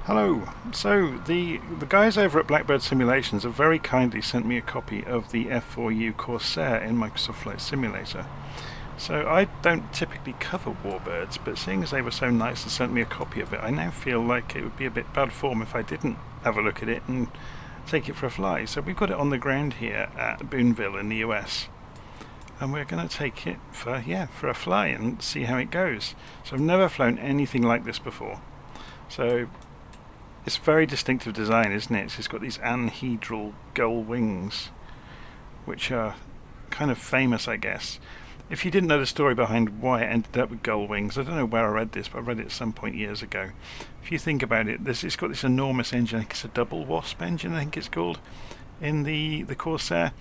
Hello. So the guys over at Blackbird Simulations have very kindly sent me a copy of the F4U Corsair in Microsoft Flight Simulator. So I don't typically cover warbirds, but seeing as they were so nice and sent me a copy of it, I now feel like it would be a bit bad form if I didn't have a look at it and take it for a fly. So we've got it on the ground here at Boonville in the US. And we're going to take it for a fly and see how it goes. So I've never flown anything like this before. So it's a very distinctive design, isn't it? So it's got these anhedral gull wings, which are kind of famous, I guess. If you didn't know the story behind why it ended up with gull wings, I don't know where I read this, but I read it at some point years ago. If you think about it, it's got this enormous engine. I think it's a double wasp engine, I think it's called, in the Corsair,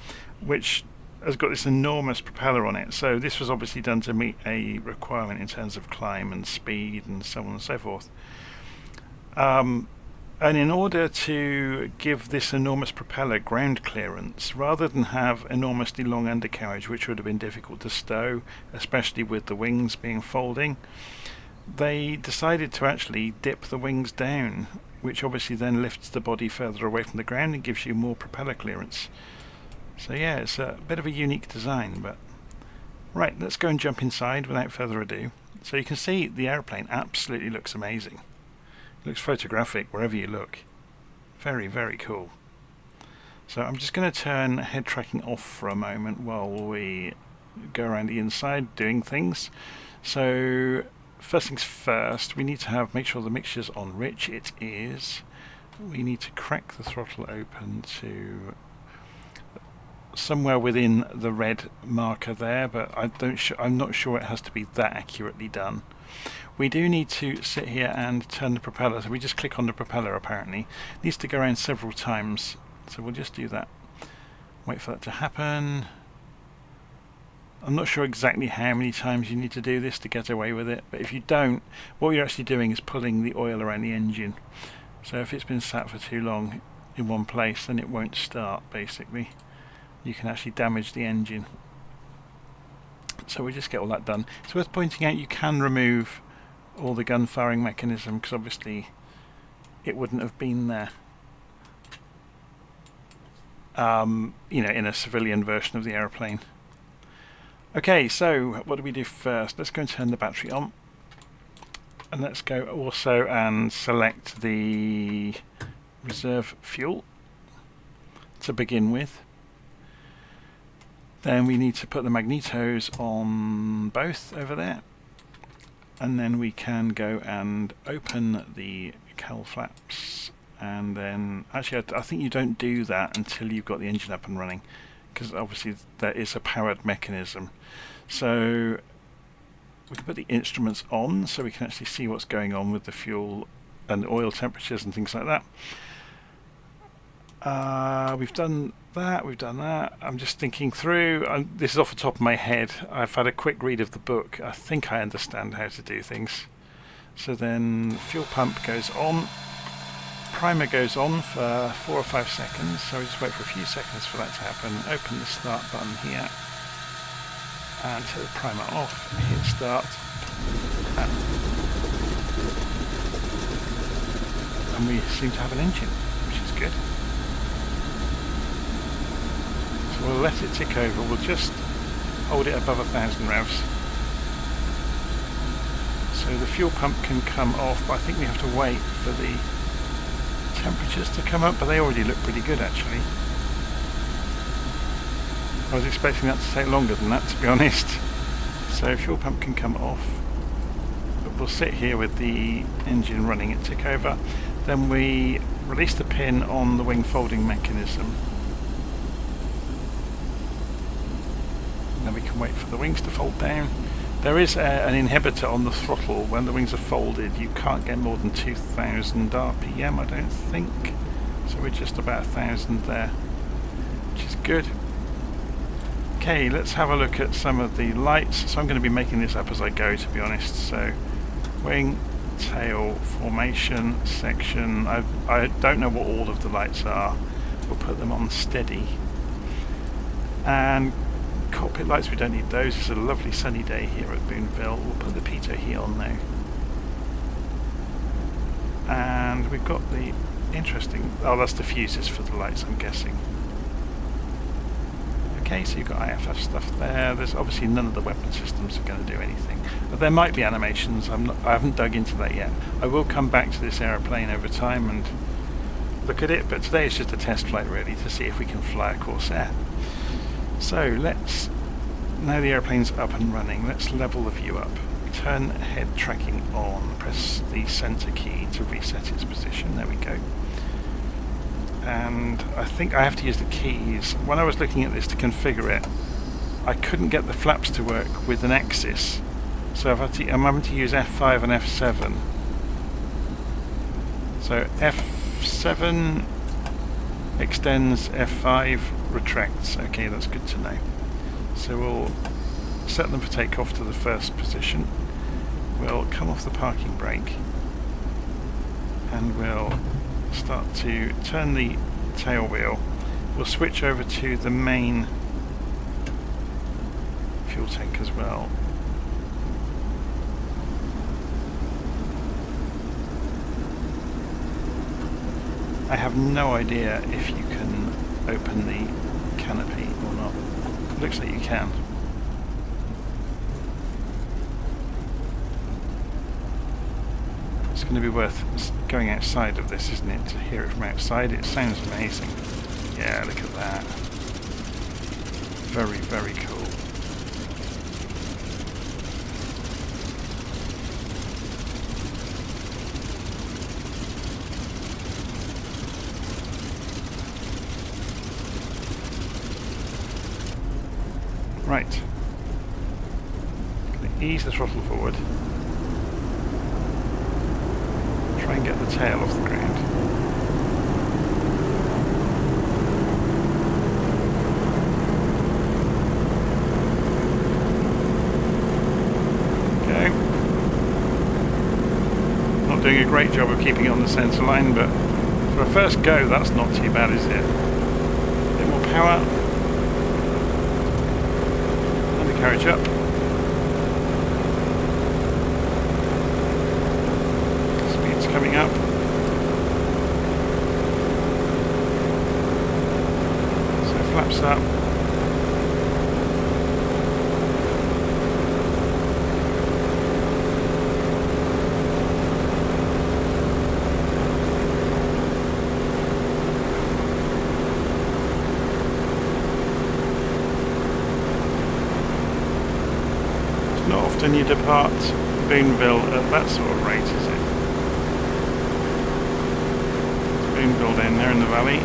which has got this enormous propeller on it. So this was obviously done to meet a requirement in terms of climb and speed and so on and so forth. And in order to give this enormous propeller ground clearance, rather than have enormously long undercarriage, which would have been difficult to stow, especially with the wings being folding, they decided to actually dip the wings down, which obviously then lifts the body further away from the ground and gives you more propeller clearance. So yeah, it's a bit of a unique design, but right, let's go and jump inside without further ado. So you can see the airplane absolutely looks amazing. Looks photographic wherever you look. Very, very cool. So I'm just going to turn head tracking off for a moment while we go around the inside doing things. So first things first, we need to make sure the mixture's on rich. It is. We need to crack the throttle open to somewhere within the red marker there, but I'm not sure it has to be that accurately done. We do need to sit here and turn the propeller, so we just click on the propeller apparently. It needs to go around several times, so we'll just do that. Wait for that to happen. I'm not sure exactly how many times you need to do this to get away with it, but if you don't, what you're actually doing is pulling the oil around the engine. So if it's been sat for too long in one place, then it won't start basically. You can actually damage the engine. So we just get all that done. It's worth pointing out you can remove all the gun firing mechanism, because obviously it wouldn't have been there in a civilian version of the aeroplane. Okay, so what do we do first? Let's go and turn the battery on, and let's go also and select the reserve fuel to begin with. Then we need to put the magnetos on both over there, and then we can go and open the cowl flaps, and then actually I think you don't do that until you've got the engine up and running, because obviously there is a powered mechanism. So we can put the instruments on so we can actually see what's going on with the fuel and oil temperatures and things like that. We've done that. I'm just thinking through. This is off the top of my head. I've had a quick read of the book. I think I understand how to do things. So then fuel pump goes on. Primer goes on for 4 or 5 seconds. So we just wait for a few seconds for that to happen. Open the start button here. And turn the primer off. Hit start. And we seem to have an engine, which is good. We'll let it tick over. We'll just hold it above 1,000 revs. So the fuel pump can come off, but I think we have to wait for the temperatures to come up, but they already look pretty good actually. I was expecting that to take longer than that, to be honest. So fuel pump can come off, but we'll sit here with the engine running it tick over. Then we release the pin on the wing folding mechanism. Then we can wait for the wings to fold down. There is an inhibitor on the throttle. When the wings are folded, you can't get more than 2,000 RPM, I don't think. So we're just about 1,000 there, which is good. Okay, let's have a look at some of the lights. So I'm going to be making this up as I go, to be honest. So wing, tail, formation, section. I don't know what all of the lights are. We'll put them on steady. And cockpit lights, we don't need those. It's a lovely sunny day here at Boonville. We'll put the pitot heat on now. And we've got the interesting... Oh, that's the fuses for the lights, I'm guessing. Okay, so you've got IFF stuff there. There's obviously none of the weapon systems are going to do anything. But there might be animations. I haven't dug into that yet. I will come back to this aeroplane over time and look at it, but today it's just a test flight really to see if we can fly a Corsair. So let's... Now the aeroplane's up and running, let's level the view up. Turn head tracking on. Press the center key to reset its position. There we go. And I think I have to use the keys. When I was looking at this to configure it, I couldn't get the flaps to work with an axis, so I'm having to use F5 and F7. So F7 extends, F5 retracts. Okay, that's good to know. So we'll set them for takeoff to the first position. We'll come off the parking brake and we'll start to turn the tail wheel. We'll switch over to the main fuel tank as well. I have no idea if you can open the canopy or not. It looks like you can. It's going to be worth going outside of this, isn't it, to hear it from outside. It sounds amazing. Yeah, look at that. Very, very cool. Right. Going to ease the throttle forward. Try and get the tail off the ground. Okay. Not doing a great job of keeping it on the centre line, but for a first go, that's not too bad, is it? A bit more power. Undercarriage up. Coming up. So flaps up. It's not often you depart Boonville at that sort of rate, is it? Boonville down there in the valley.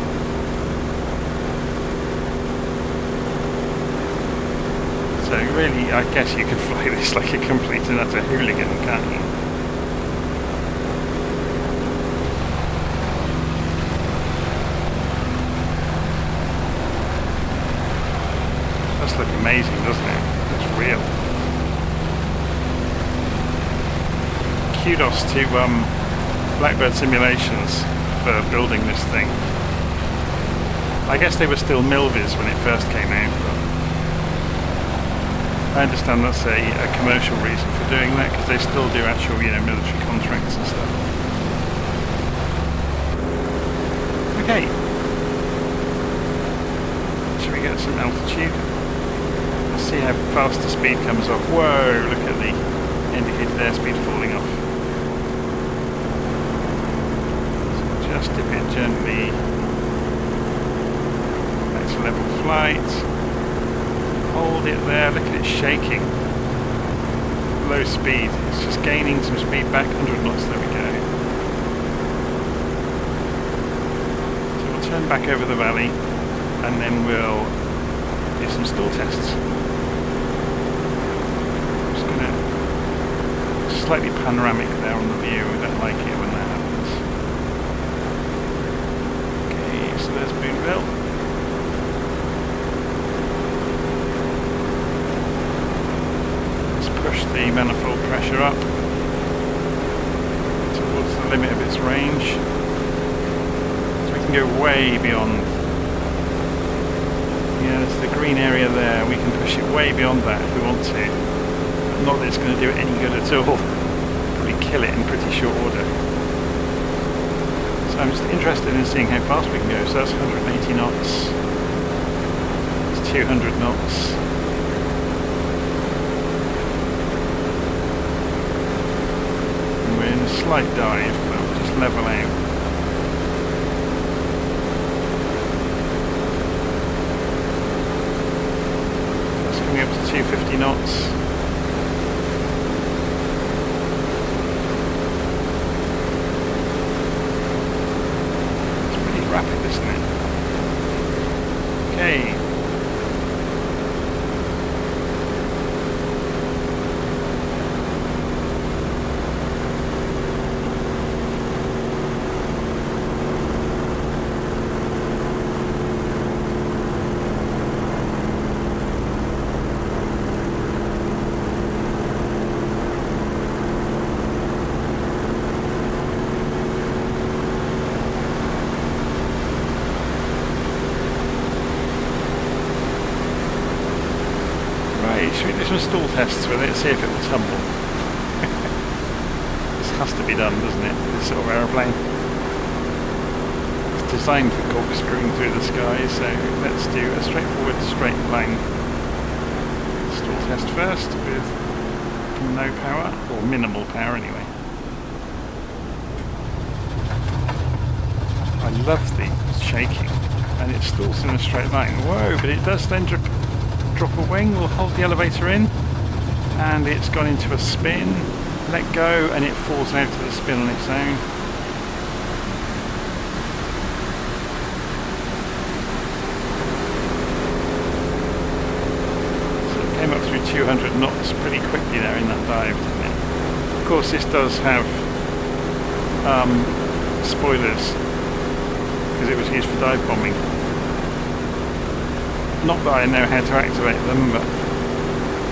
So really, I guess you could fly this like a complete and utter hooligan, can't you? Does look amazing, doesn't it? It's real. Kudos to Blackbird Simulations for building this thing. I guess they were still Milvis when it first came out, but I understand that's a commercial reason for doing that, because they still do actual, military contracts and stuff. Okay. Should we get some altitude? Let's see how fast the speed comes off. Whoa, look at the indicated airspeed falling off. Just a bit gently. That's level flight. Hold it there. Look at it shaking. Low speed. It's just gaining some speed back. 100 knots. There we go. So we'll turn back over the valley, and then we'll do some stall tests. I'm just going to slightly panoramic there on the view. I don't like it when that happens. So there's Boonville. Let's push the manifold pressure up towards the limit of its range. So we can go way beyond. Yeah, there's the green area there. We can push it way beyond that if we want to. Not that it's going to do it any good at all. Probably kill it in pretty short order. I'm just interested in seeing how fast we can go. So that's 180 knots. It's 200 knots. And we're in a slight dive, but we'll just level out. That's coming up to 250 knots. Rapid, isn't it? Okay. Should we do some stall tests with it, see if it will tumble? This has to be done, doesn't it? This sort of aeroplane. It's designed for corkscrewing through the sky, so let's do a straightforward straight line stall test first with no power, or minimal power anyway. I love the shaking, and it stalls in a straight line. Whoa, but it does then drop a wing. We'll hold the elevator in, and it's gone into a spin, let go, and it falls out of the spin on its own. So it came up through 200 knots pretty quickly there in that dive, didn't it? Of course this does have spoilers, because it was used for dive bombing. Not that I know how to activate them, but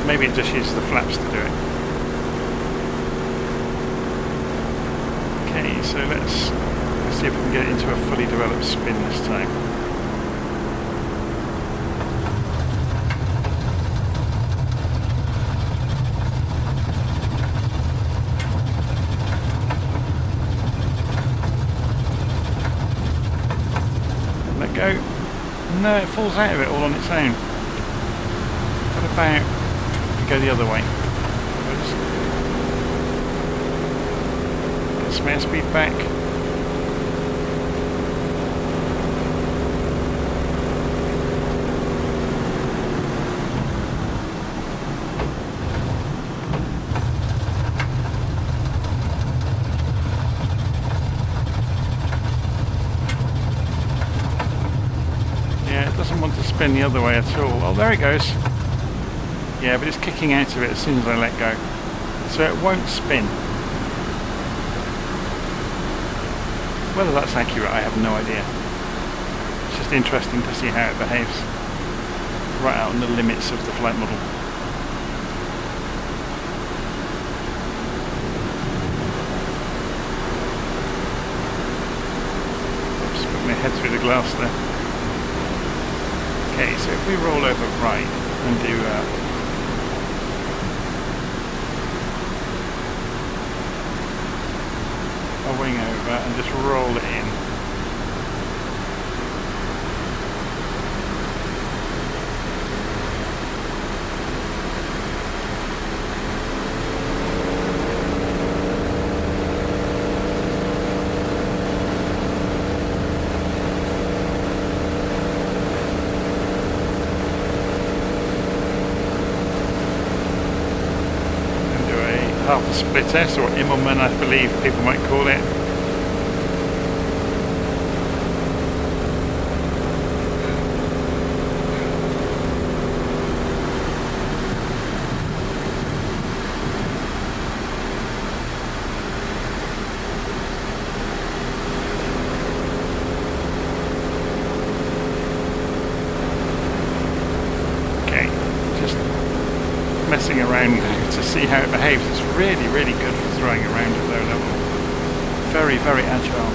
maybe it just uses the flaps to do it. Okay, so let's see if we can get it into a fully developed spin this time. Let go. No, it falls out of it all on its own. What about if we go the other way? Get some airspeed back. Doesn't want to spin the other way at all. Oh, there it goes. Yeah, but it's kicking out of it as soon as I let go. So it won't spin. Whether that's accurate, I have no idea. It's just interesting to see how it behaves. Right out on the limits of the flight model. Oops, put my head through the glass there. Okay, so if we roll over right and do a wing over and just roll it in. Half a split S, or Immelman I believe people might call it. Messing around to see how it behaves. It's really, really good for throwing around at low level. Very, very agile.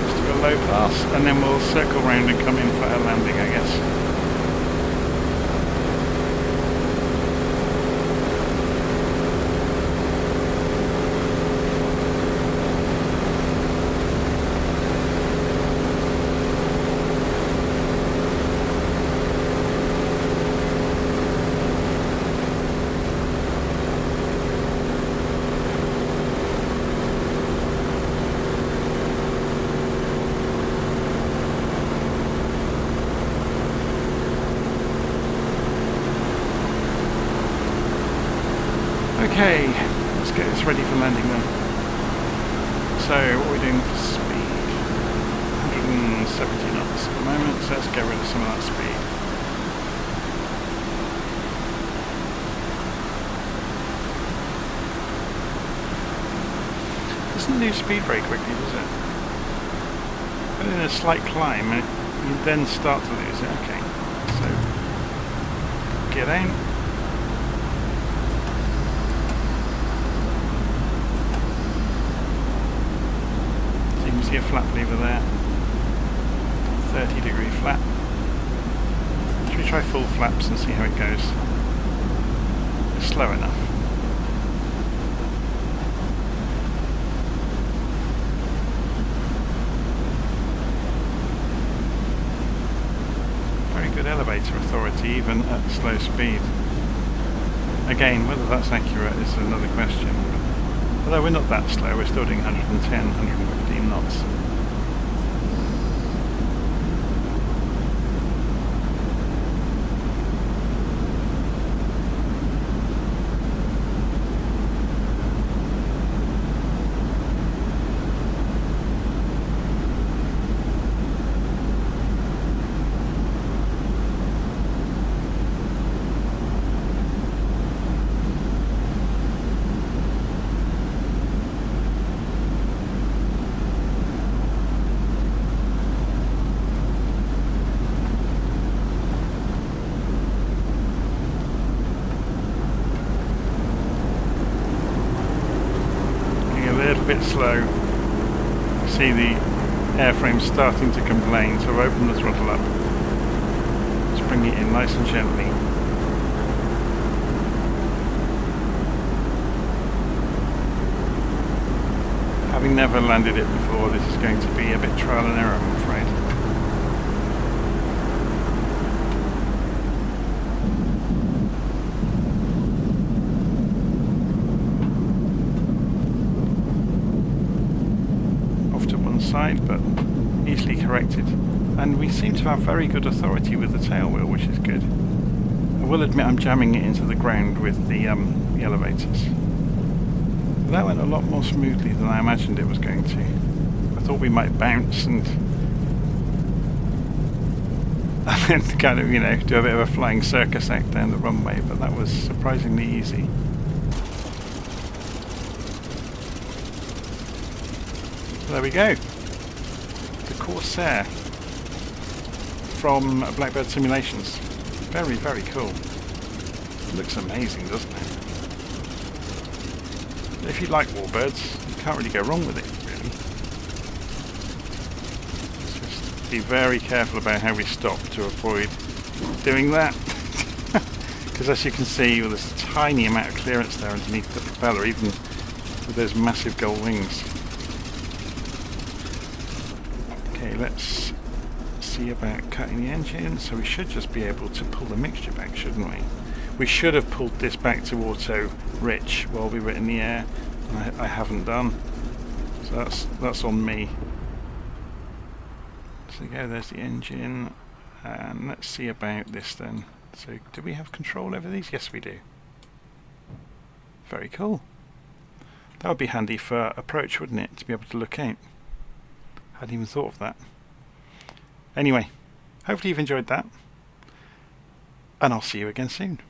Let's do a low pass, and then we'll circle round and come in for our landing, I guess. Okay, let's get this ready for landing then. So, what are we doing for speed? 170 knots at the moment, so let's get rid of some of that speed. Doesn't lose speed very quickly, does it? But in a slight climb, you then start to lose it. Okay, so get in. See a flap lever there, 30-degree flap. Should we try full flaps and see how it goes? It's slow enough. Very good elevator authority even at slow speed. Again, whether that's accurate is another question. Although we're not that slow, we're still doing 110, 115 knots. Bit slow. See the airframe starting to complain, so open the throttle up. Just bring it in nice and gently. Having never landed it before, this is going to be a bit trial and error, I'm afraid. Side, but easily corrected, and we seem to have very good authority with the tail wheel, which is good. I will admit I'm jamming it into the ground with the elevators. That went a lot more smoothly than I imagined it was going to. I thought we might bounce and then kind of, you know, do a bit of a flying circus act down the runway, but that was surprisingly easy. So there we go. Corsair from Blackbird Simulations. Very, very cool. It looks amazing, doesn't it? If you like warbirds, you can't really go wrong with it, really. Just be very careful about how we stop to avoid doing that. Because as you can see, well, there's a tiny amount of clearance there underneath the propeller, even with those massive gull wings. Let's see about cutting the engine. So we should just be able to pull the mixture back, shouldn't we? We should have pulled this back to auto rich while we were in the air. I haven't done. So that's on me. So there you go, there's the engine. And let's see about this then. So do we have control over these? Yes, we do. Very cool. That would be handy for approach, wouldn't it? To be able to look out. Hadn't even thought of that. Anyway, hopefully you've enjoyed that, and I'll see you again soon.